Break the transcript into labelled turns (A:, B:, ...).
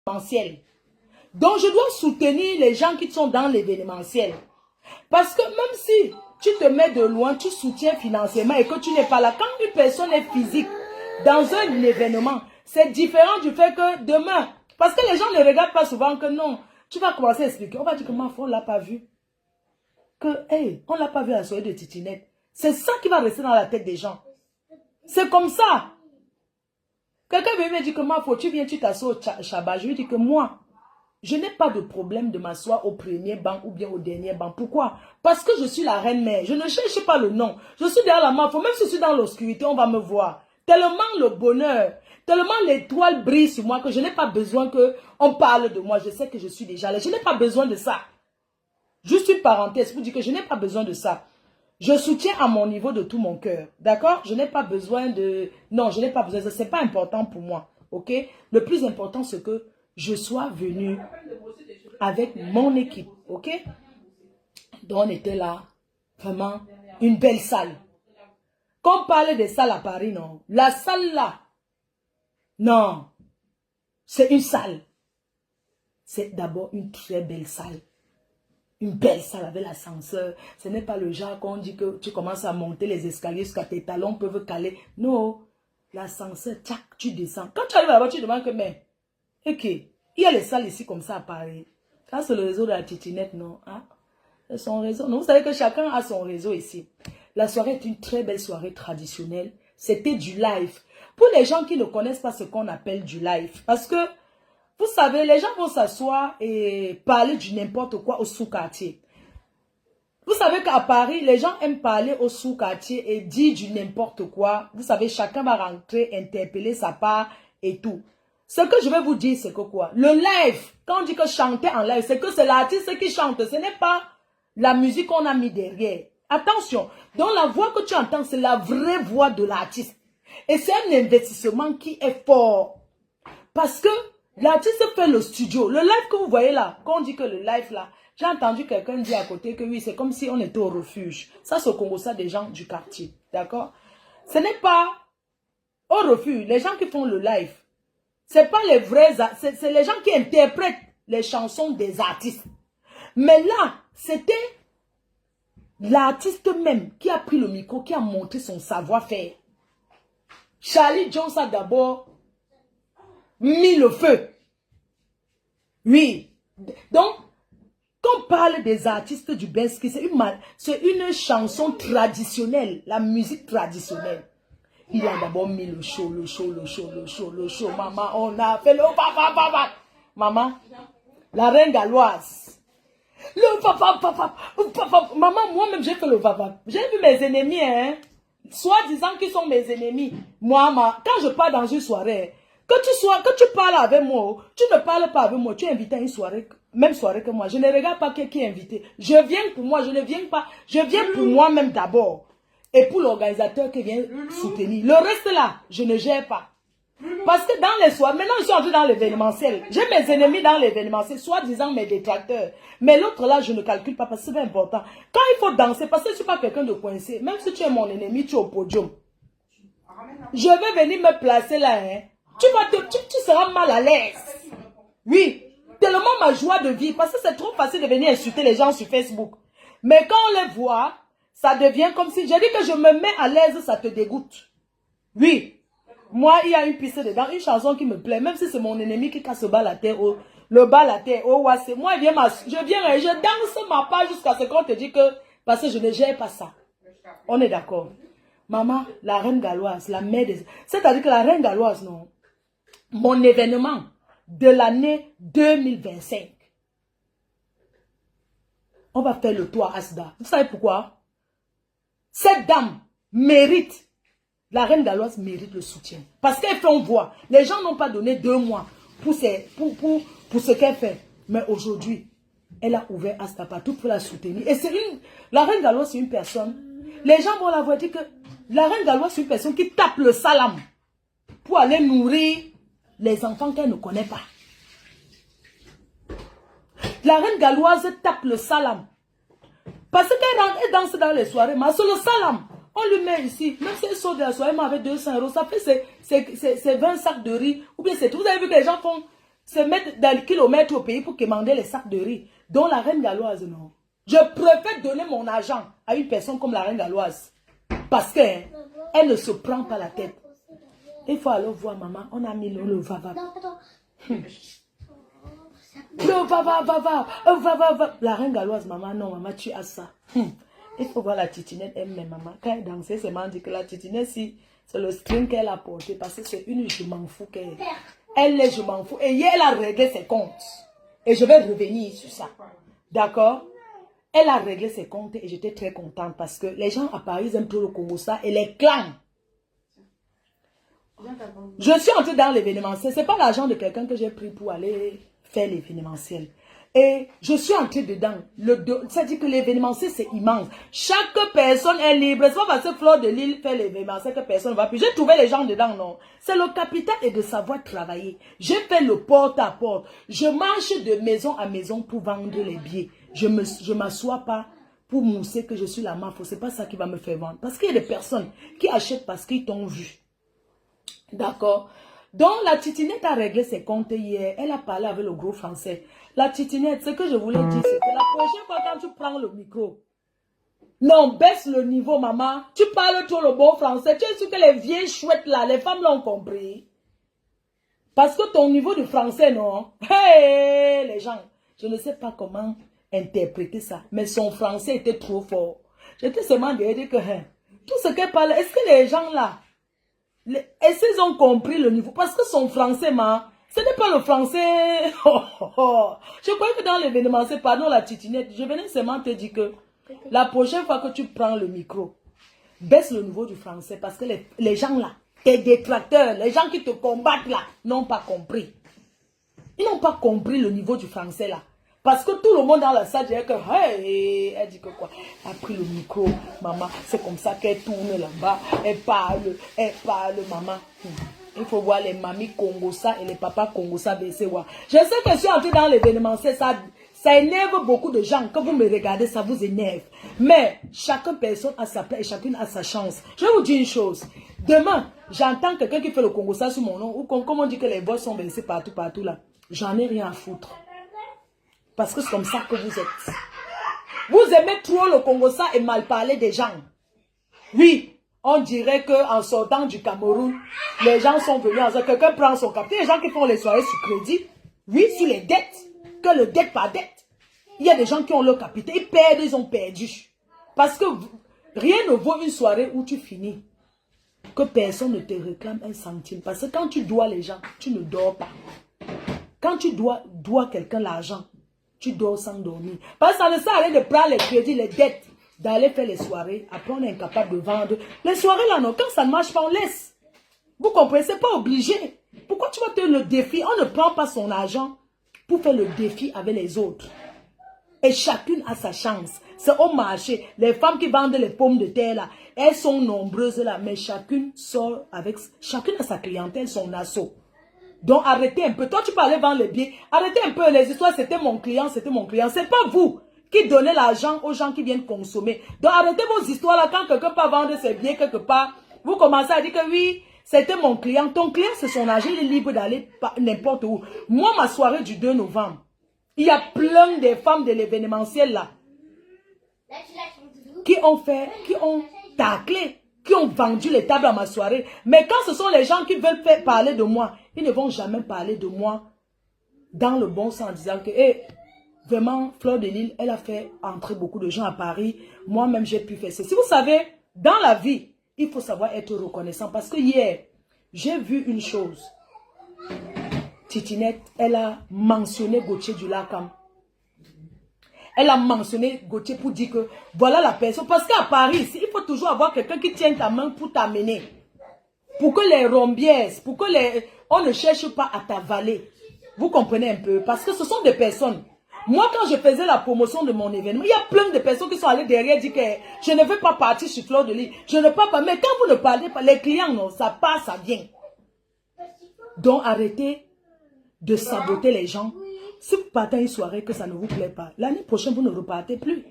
A: l'événementiel. Donc, je dois soutenir les gens qui sont dans l'événementiel. Parce que même si tu te mets de loin, tu soutiens financièrement et que tu n'es pas là. Quand une personne est physique dans un événement, c'est différent du fait que demain, parce que les gens ne regardent pas souvent que non, tu vas commencer à expliquer. On va dire que ma foi, on ne l'a pas vu. Que, hey, on ne l'a pas vu à la soirée de Titinette. C'est ça qui va rester dans la tête des gens. C'est comme ça. Quelqu'un vient me dire que ma foi, tu viens, tu t'assois au Shabbat. Je lui dis que moi, je n'ai pas de problème de m'asseoir au premier banc ou bien au dernier banc. Pourquoi? Parce que je suis la reine-mère. Je ne cherche pas le nom. Je suis derrière la main. Même si je suis dans l'obscurité, on va me voir. Tellement le bonheur, tellement l'étoile brille sur moi que je n'ai pas besoin qu'on parle de moi. Je sais que je suis déjà là. Je n'ai pas besoin de ça. Juste une parenthèse pour dire que je n'ai pas besoin de ça. Je soutiens à mon niveau de tout mon cœur. D'accord? Je n'ai pas besoin de... Non, je n'ai pas besoin de ça. Ce n'est pas important pour moi. Ok? Le plus important, c'est que je sois venu avec mon équipe. Ok? Donc, on était là. Vraiment, une belle salle. Quand on parle des salles à Paris, non. La salle là, non. C'est une salle. C'est d'abord une très belle salle. Une belle salle avec l'ascenseur. Ce n'est pas le genre qu'on dit que tu commences à monter les escaliers jusqu'à tes talons peuvent caler. Non. L'ascenseur, tchac, tu descends. Quand tu arrives là-bas, tu demandes que, mais, ok, il y a les salles ici comme ça à Paris. Ça, c'est le réseau de la Titinette, non? Hein? C'est son réseau. Non, vous savez que chacun a son réseau ici. La soirée est une très belle soirée traditionnelle. C'était du live. Pour les gens qui ne connaissent pas ce qu'on appelle du live, parce que, vous savez, les gens vont s'asseoir et parler du n'importe quoi au sous-quartier. Vous savez qu'à Paris, les gens aiment parler au sous-quartier et dire du n'importe quoi. Vous savez, chacun va rentrer, interpeller sa part et tout. Ce que je vais vous dire, c'est que quoi? Le live, quand on dit que chanter en live, c'est que c'est l'artiste qui chante. Ce n'est pas la musique qu'on a mis derrière. Attention, donc la voix que tu entends, c'est la vraie voix de l'artiste. Et c'est un investissement qui est fort. Parce que l'artiste fait le studio. Le live que vous voyez là, quand on dit que le live là, j'ai entendu quelqu'un dire à côté que oui, c'est comme si on était au refuge. Ça, c'est au Congo, ça des gens du quartier. D'accord? Ce n'est pas au refuge. Les gens qui font le live, c'est pas les vrais, c'est les gens qui interprètent les chansons des artistes. Mais là, c'était l'artiste même qui a pris le micro, qui a montré son savoir-faire. Charlie Jones a d'abord mis le feu. Oui. Donc, quand on parle des artistes du Benski, c'est une chanson traditionnelle, la musique traditionnelle. Il a d'abord mis le show, le show, le show, le show, le show. Maman, on a fait le papa. Maman, la reine galloise. Le papa. Maman, moi-même, j'ai fait le papa. J'ai vu mes ennemis, hein. Soi-disant qu'ils sont mes ennemis. Moi, quand je pars dans une soirée, que tu parles avec moi, tu ne parles pas avec moi, tu es invité à une soirée, même soirée que moi. Je ne regarde pas qui est invité. Je viens pour moi, je ne viens pas. Je viens pour moi-même d'abord. Et pour l'organisateur qui vient soutenir. Le reste là, je ne gère pas. Parce que dans les soirées, maintenant je suis entré dans l'événementiel. J'ai mes ennemis dans l'événementiel, soi-disant mes détracteurs. Mais l'autre là, je ne calcule pas parce que c'est important. Quand il faut danser, parce que je ne suis pas quelqu'un de coincé, même si tu es mon ennemi, tu es au podium. Je vais venir me placer là, hein. Tu seras mal à l'aise. Oui, tellement ma joie de vivre, parce que c'est trop facile de venir insulter les gens sur Facebook. Mais quand on les voit, ça devient comme si, j'ai dit que je me mets à l'aise, ça te dégoûte. Oui. Moi, il y a une piste dedans, une chanson qui me plaît, même si c'est mon ennemi qui casse le bas la terre, c'est moi, je danse ma part jusqu'à ce qu'on te dit que, parce que je ne gère pas ça. On est d'accord. Maman, la reine galloise, la mère des... C'est-à-dire que la reine galloise, non. Mon événement de l'année 2025. On va faire le tour à Asda. Vous savez pourquoi? Cette dame mérite. La reine galloise mérite le soutien. Parce qu'elle fait une voix. Les gens n'ont pas donné 2 mois pour ce qu'elle fait. Mais aujourd'hui, elle a ouvert Asda partout pour la soutenir. Et la reine galloise, c'est une personne. Les gens vont la voir dire que la reine galloise, c'est une personne qui tape le salam pour aller nourrir les enfants qu'elle ne connaît pas. La reine galloise tape le salam. Parce qu'elle danse dans les soirées, mais c'est le salam. On lui met ici, même si elle sort de la soirée, mais avec 200 €, ça fait c'est 20 sacs de riz, ou bien c'est tout. Vous avez vu que les gens font, se mettre dans le kilomètre au pays pour commander les sacs de riz. Dont la reine galloise, non. Je préfère donner mon argent à une personne comme la reine galloise. Parce qu'elle ne se prend pas la tête. Il faut alors voir maman, on a mis le va-va. Le va-va. La reine galloise, maman, non, maman, tu as ça. Il faut voir la titinette elle-même, maman. Quand elle dansait, c'est maman dit que la titinette, si c'est le string qu'elle a porté, parce que c'est une je m'en fous qu'elle. Elle est je m'en fous. Et hier, elle a réglé ses comptes. Et je vais revenir sur ça. D'accord? Elle a réglé ses comptes et j'étais très contente parce que les gens à Paris aiment trop le Congo ça et les clans. Je suis entrée dans l'événementiel. Ce n'est pas l'argent de quelqu'un que j'ai pris pour aller faire l'événementiel. Et je suis entrée dedans. C'est-à-dire que l'événementiel, c'est immense. Chaque personne est libre. C'est pas parce que Fleur de Lille fait l'événementiel que personne ne va plus. J'ai trouvé les gens dedans, non. C'est le capital et de savoir travailler. J'ai fait le porte-à-porte. Je marche de maison à maison pour vendre les billets. Je ne m'assois pas pour mousser que je suis la mafia. Ce n'est pas ça qui va me faire vendre. Parce qu'il y a des personnes qui achètent parce qu'ils t'ont vu. D'accord? Donc, la titinette a réglé ses comptes hier. Elle a parlé avec le gros français. La titinette, ce que je voulais dire, c'est que la prochaine fois quand tu prends le micro, non, baisse le niveau, maman. Tu parles trop le bon français. Tu es sûr que les vieilles chouettes là, les femmes l'ont compris. Parce que ton niveau de français, non? Hey, les gens, je ne sais pas comment interpréter ça. Mais son français était trop fort. J'étais seulement de dire que tout ce qu'elle parle, est-ce que les gens là, est-ce qu'ils ont compris le niveau? Parce que son français, ce n'est pas le français. Je croyais que dans l'événement, c'est pardon la titinette. Je venais seulement te dire que la prochaine fois que tu prends le micro, baisse le niveau du français. Parce que les gens là, tes détracteurs, les gens qui te combattent là, n'ont pas compris. Ils n'ont pas compris le niveau du français là. Parce que tout le monde dans la salle dirait que, hey, elle dit que quoi? Elle a pris le micro, maman, c'est comme ça qu'elle tourne là-bas, elle parle, maman. Il faut voir les mamies Congosa et les papas Congosa baisser. Je sais que je suis entrée dans l'événement, ça énerve beaucoup de gens. Quand vous me regardez, ça vous énerve. Mais chaque personne a sa place et chacune a sa chance. Je vais vous dire une chose. Demain, j'entends quelqu'un qui fait le Congosa sur mon nom, ou comme on dit que les voix sont baissées partout là. J'en ai rien à foutre. Parce que c'est comme ça que vous êtes. Vous aimez trop le Congosa et mal parler des gens. Oui, on dirait qu'en sortant du Cameroun, les gens sont venus en disant quelqu'un prend son capital. Les gens qui font les soirées sur crédit, oui, sur les dettes, que le dette par dette. Il y a des gens qui ont leur capital, ils perdent, ils ont perdu. Parce que rien ne vaut une soirée où tu finis. Que personne ne te réclame un centime. Parce que quand tu dois les gens, tu ne dors pas. Quand tu dois quelqu'un l'argent, tu dors sans dormir. Parce que ça ne sert à rien de prendre les crédits, les dettes, d'aller faire les soirées. Après, on est incapable de vendre. Les soirées, là, non, quand ça ne marche pas, on laisse. Vous comprenez? C'est pas obligé. Pourquoi tu vas te le défi? On ne prend pas son argent pour faire le défi avec les autres. Et chacune a sa chance. C'est au marché. Les femmes qui vendent les pommes de terre, là, elles sont nombreuses, là, mais chacune sort avec... Chacune a sa clientèle, son assaut. Donc, arrêtez un peu. Toi, tu peux aller vendre les billets. Arrêtez un peu les histoires. C'était mon client, c'était mon client. C'est pas vous qui donnez l'argent aux gens qui viennent consommer. Donc, arrêtez vos histoires là. Quand quelqu'un peut vendre ses billets quelque part, vous commencez à dire que oui, c'était mon client. Ton client, c'est son argent. Il est libre d'aller n'importe où. Moi, ma soirée du 2 novembre, il y a plein de femmes de l'événementiel là qui ont taclé, qui ont vendu les tables à ma soirée. Mais quand ce sont les gens qui veulent faire parler de moi, ils ne vont jamais parler de moi dans le bon sens en disant que, vraiment, Fleur de Lille, elle a fait entrer beaucoup de gens à Paris. Moi-même, j'ai pu faire ça. Si vous savez, dans la vie, il faut savoir être reconnaissant. Parce que hier, j'ai vu une chose. Titinette, elle a mentionné Gauthier du Lacam. Elle a mentionné Gauthier pour dire que voilà la personne. Parce qu'à Paris, il faut toujours avoir quelqu'un qui tient ta main pour t'amener. Pour que les rombières, pour que on ne cherche pas à t'avaler. Vous comprenez un peu? Parce que ce sont des personnes. Moi, quand je faisais la promotion de mon événement, il y a plein de personnes qui sont allées derrière dire que je ne veux pas partir sur Fleur de Lille. Je ne peux pas. Mais quand vous ne parlez pas, les clients, non, ça passe, ça vient. Donc, arrêtez de saboter les gens. Si vous partez à une soirée que ça ne vous plaît pas, l'année prochaine, vous ne repartez plus.